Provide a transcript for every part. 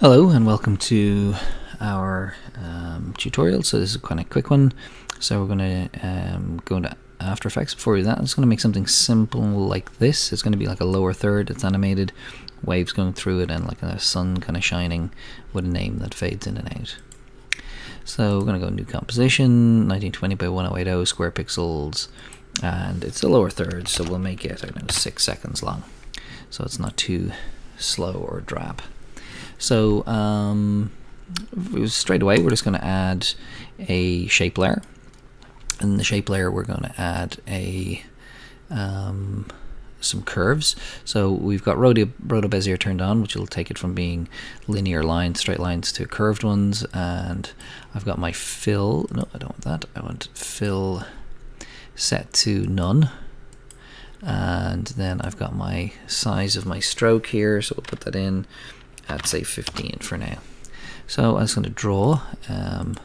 Hello and welcome to our tutorial. So this is kind of a quick one. So we're going to go into After Effects. Before we do that, I'm just going to make something simple like this. It's going to be like a lower third. It's animated, waves going through it, and like a sun kind of shining with a name that fades in and out. So we're going to go new composition, 1920 by 1080 square pixels, and it's a lower third, so we'll make it, I don't know, 6 seconds long, so it's not too slow or drab. So straight away we're just going to add a shape layer. In the shape layer we're going to add some curves. So we've got Roto Bezier turned on, which will take it from being linear lines, straight lines, to curved ones. And I've got my fill, no, I don't want that, I want fill set to none. And then I've got my size of my stroke here, so we'll put that in at say 15 for now. So I'm just going to draw a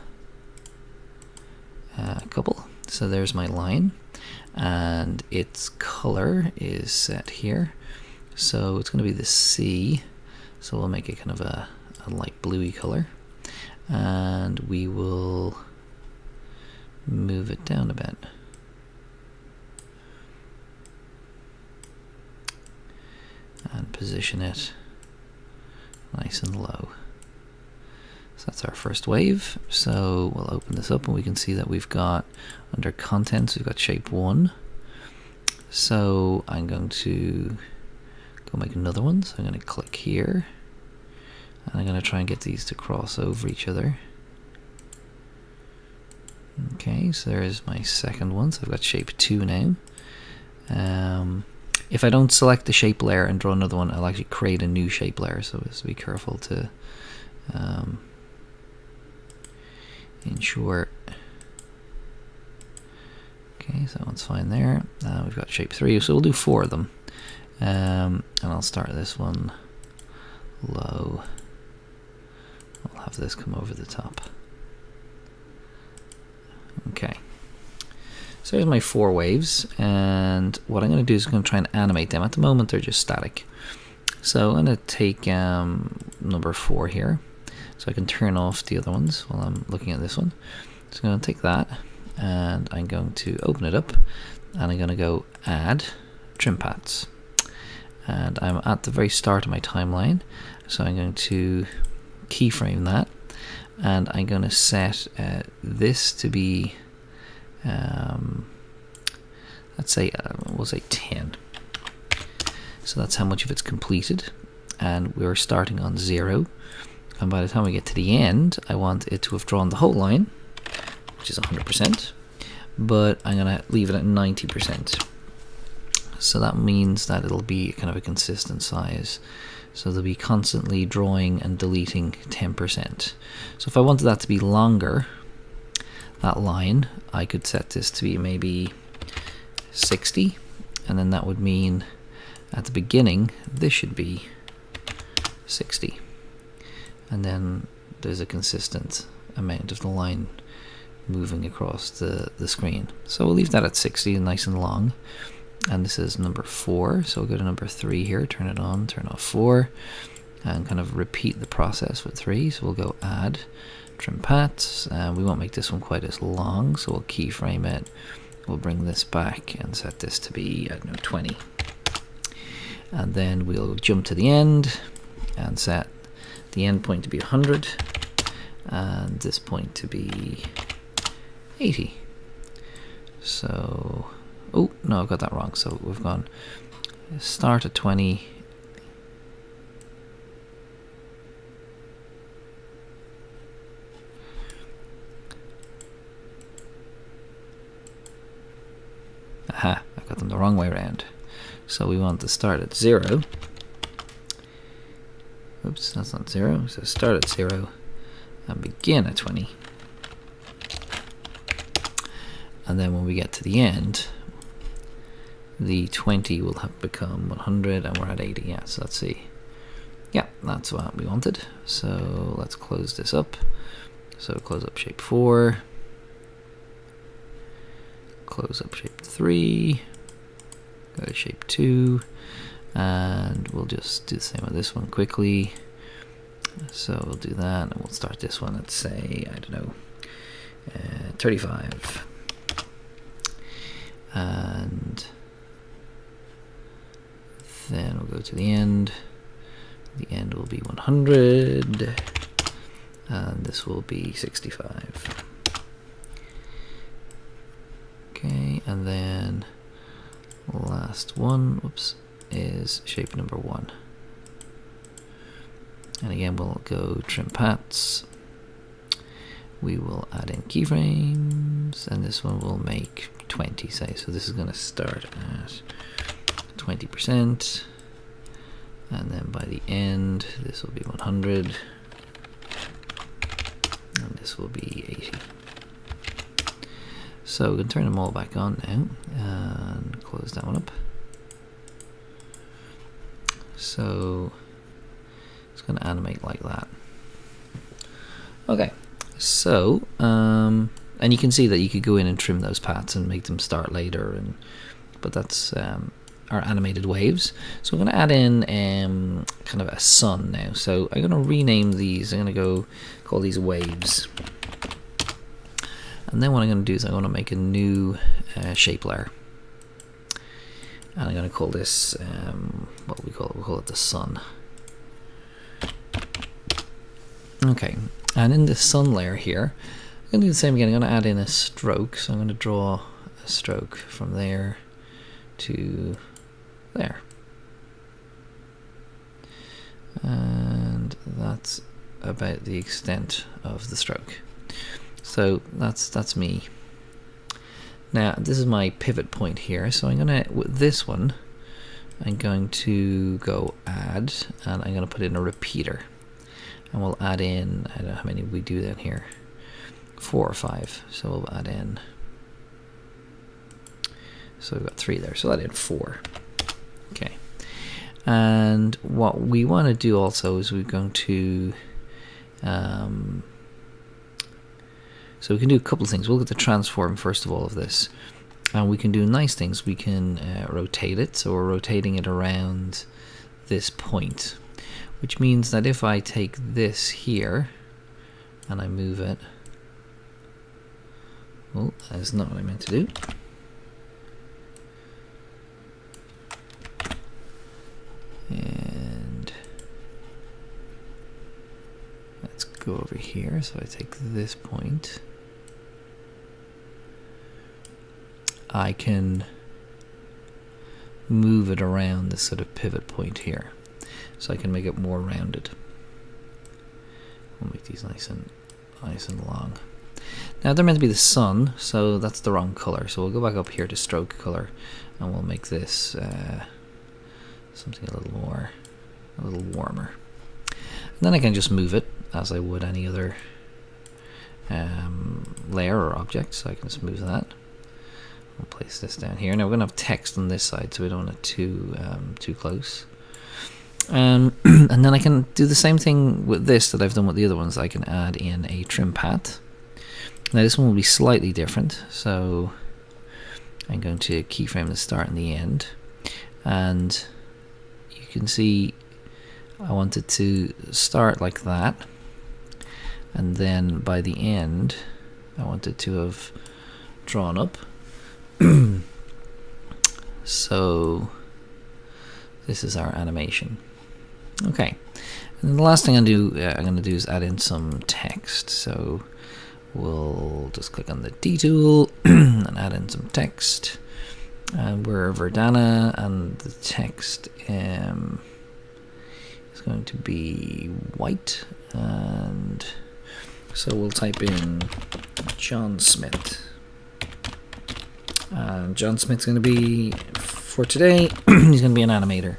couple. So there's my line, and its color is set here. So it's going to be the C. So we'll make it kind of a light bluey color, and we will move it down a bit. And position it nice and low. So that's our first wave. So we'll open this up and we can see that we've got under contents, we've got shape 1. So I'm going to go make another one. So I'm going to click here, and I'm going to try and get these to cross over each other. Okay, so there's my second one. So I've got shape 2 now. If I don't select the shape layer and draw another one, I'll actually create a new shape layer, so just be careful to ensure. Okay, so that one's fine there. We've got shape 3, so we'll do 4 of them. And I'll start this one low. I'll have this come over the top. Okay. So here's my 4 waves, and what I'm going to do is I'm going to try and animate them. At the moment they're just static. So I'm going to take number 4 here, so I can turn off the other ones while I'm looking at this one. So I'm going to take that, and I'm going to open it up, and I'm going to go add trim paths. And I'm at the very start of my timeline, so I'm going to keyframe that, and I'm going to set this to be let's say we'll say 10. So that's how much of it's completed, and we're starting on 0, and by the time we get to the end I want it to have drawn the whole line, which is 100%, but I'm gonna leave it at 90%. So that means that it'll be kind of a consistent size, so they'll be constantly drawing and deleting 10%. So if I wanted that to be longer, that line, I could set this to be maybe 60, and then that would mean at the beginning this should be 60, and then there's a consistent amount of the line moving across the screen. So we'll leave that at 60, nice and long. And this is number 4, so we'll go to number 3 here, turn it on, turn off 4, and kind of repeat the process with 3. So we'll go add trim paths, and we won't make this one quite as long, so we'll keyframe it. We'll bring this back and set this to be, I don't know, 20. And then we'll jump to the end and set the end point to be 100 and this point to be 80. So, oh no, I've got that wrong. So we've gone start at 20, aha, I got them the wrong way around. So we want to start at 0. Oops, that's not 0. So start at 0 and begin at 20. And then when we get to the end, the 20 will have become 100, and we're at 80. Yeah, so let's see. Yeah, that's what we wanted. So let's close this up. So close up shape 4. Close up shape 3, go to shape 2, and we'll just do the same with this one quickly. So we'll do that, and we'll start this one at, say, I don't know, 35. And then we'll go to the end. The end will be 100. And this will be 65. Okay, and then last one, whoops, is shape number 1. And again, we'll go trim paths. We will add in keyframes, and this one will make 20, say. So this is going to start at 20%, and then by the end, this will be 100, and this will be 80. So we can turn them all back on now, and close that one up. So it's going to animate like that. Okay, so and you can see that you could go in and trim those paths and make them start later, but that's our animated waves. So we're going to add in kind of a sun now. So I'm going to rename these. I'm going to go call these waves. And then what I'm going to do is I'm going to make a new shape layer. And I'm going to call this, what do we call it? We'll call it the sun. Okay, and in the sun layer here, I'm going to do the same again. I'm going to add in a stroke. So I'm going to draw a stroke from there to there. And that's about the extent of the stroke. So that's me. Now this is my pivot point here, so I'm gonna, with this one, I'm going to go add, and I'm gonna put in a repeater, and we'll add in, I don't know how many we do then here, 4 or 5. So we'll add in, so we've got 3 there, so I'll add in 4. Okay, and what we want to do also is we're going to so we can do a couple of things. We'll get the transform first of all of this, and we can do nice things. We can rotate it, so we're rotating it around this point, which means that if I take this here and I move it, oh, that's not what I meant to do. And let's go over here. So I take this point, I can move it around this sort of pivot point here, so I can make it more rounded. We'll make these nice and long. Now they're meant to be the sun, so that's the wrong color. So we'll go back up here to stroke color, and we'll make this something a little warmer. And then I can just move it as I would any other layer or object. So I can just move that. We'll place this down here. Now we're going to have text on this side, so we don't want it too close. And then I can do the same thing with this that I've done with the other ones. I can add in a trim path. Now this one will be slightly different. So I'm going to keyframe the start and the end, and you can see I want it to start like that, and then by the end I want it to have drawn up. So this is our animation. Okay, and then the last thing I'm going to do is add in some text. So we'll just click on the D tool and add in some text. And we're Verdana, and the text is going to be white. And so we'll type in John Smith. John Smith's going to be, for today, he's going to be an animator.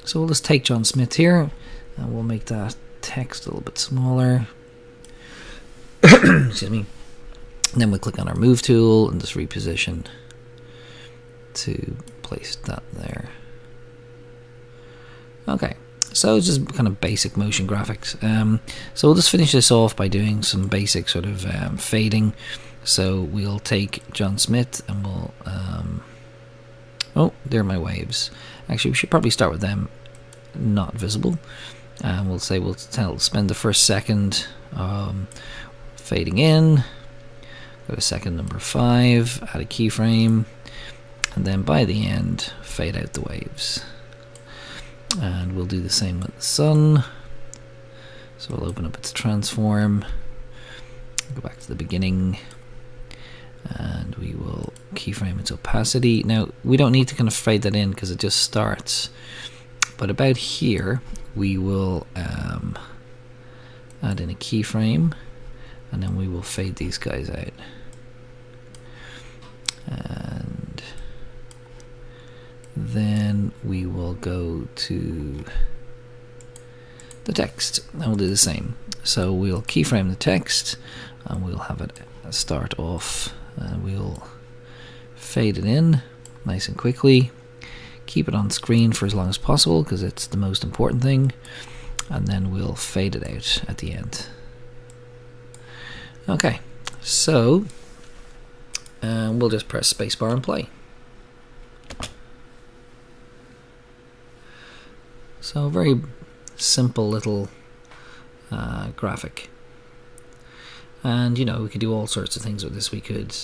So we'll just take John Smith here, and we'll make that text a little bit smaller. Excuse me. And then we'll click on our move tool and just reposition to place that there. Okay, so it's just kind of basic motion graphics. So we'll just finish this off by doing some basic sort of fading. So we'll take John Smith and we'll oh, there are my waves. Actually, we should probably start with them not visible. and we'll say we'll spend the first second fading in, go to second number 5, add a keyframe, and then by the end fade out the waves. And we'll do the same with the sun. So we'll open up its transform, go back to the beginning, and we will keyframe its opacity. Now we don't need to kind of fade that in because it just starts, but about here we will add in a keyframe, and then we will fade these guys out. And then we will go to the text and we'll do the same. So we'll keyframe the text and we'll have it start off, and we'll fade it in nice and quickly, keep it on screen for as long as possible because it's the most important thing, and then we'll fade it out at the end. Okay, so we'll just press spacebar and play. So a very simple little graphic, and you know, we could do all sorts of things with this. We could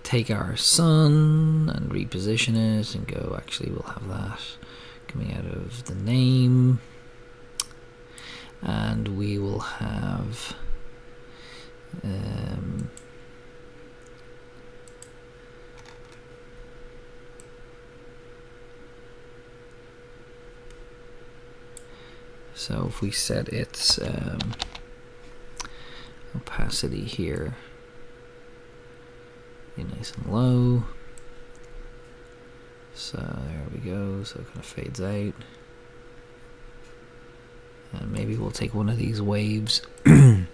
take our sun and reposition it and go, actually we'll have that coming out of the name, and we will have so if we set its opacity here, be nice and low, so there we go, so it kind of fades out. And maybe we'll take one of these waves and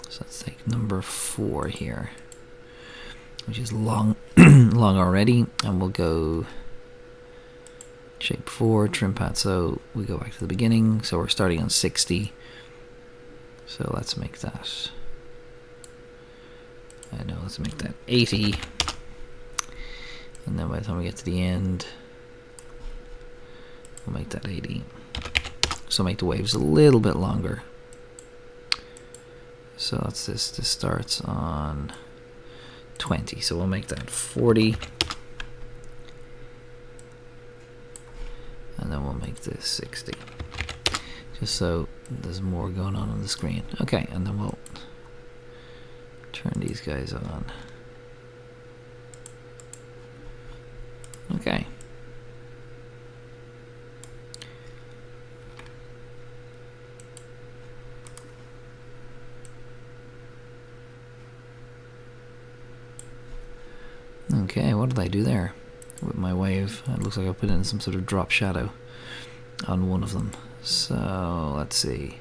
so let's take number 4 here, which is long long already, and we'll go shape 4, trim path, so we go back to the beginning, so we're starting on 60, so let's make that, let's make that 80, and then by the time we get to the end we'll make that 80. So make the waves a little bit longer. So that's this starts on 20, so we'll make that 40. And then we'll make this 60. Just so there's more going on the screen. Okay, and then we'll turn these guys on. Okay. Okay, what did I do there with my wave? It looks like I put in some sort of drop shadow on one of them. So let's see.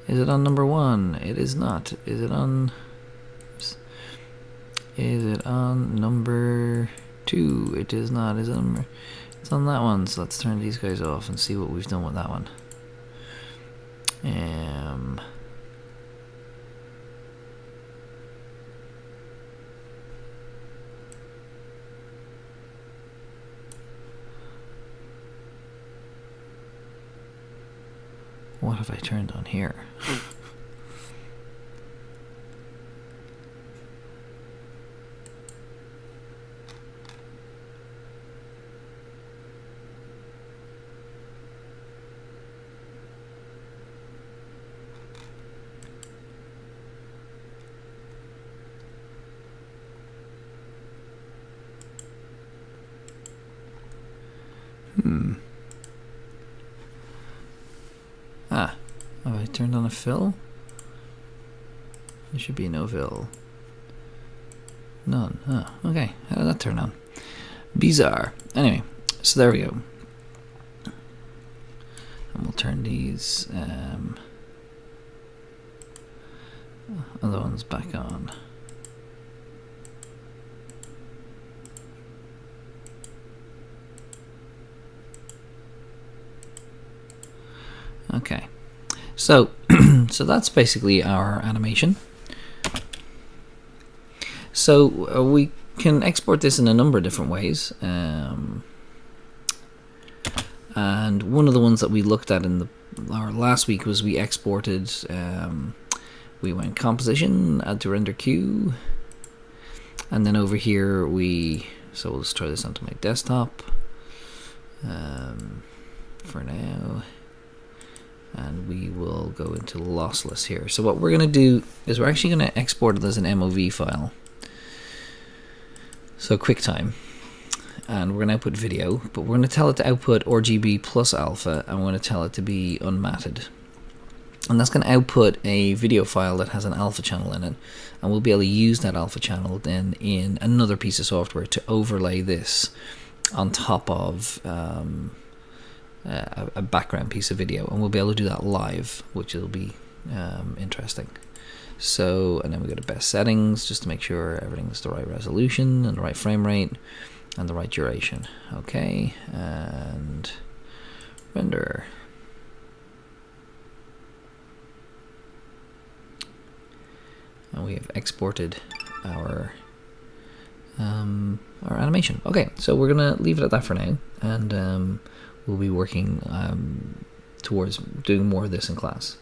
Is it on number 1? It is not. Is it on? Is it on number 2? It is not. Is it on? It's on that one. So let's turn these guys off and see what we've done with that one. What have I turned on here? Have I turned on a fill? There should be no fill. None. Oh, okay. How did that turn on? Bizarre. Anyway, so there we go. And we'll turn these other ones back on. Okay, so so that's basically our animation. So we can export this in a number of different ways. And one of the ones that we looked at in our last week was we exported, we went composition, add to render queue, and then over here so we'll just try this onto my desktop for now, and we will go into lossless here. So what we're going to do is we're actually going to export it as an MOV file, so QuickTime. And we're going to output video, but we're going to tell it to output RGB plus alpha, and we're going to tell it to be unmatted. And that's going to output a video file that has an alpha channel in it, and we'll be able to use that alpha channel then in another piece of software to overlay this on top of a background piece of video, and we'll be able to do that live, which will be interesting. So, and then we go to best settings just to make sure everything's the right resolution and the right frame rate and the right duration. Okay, and render. And we have exported our animation. Okay, so we're gonna leave it at that for now, and we'll be working towards doing more of this in class.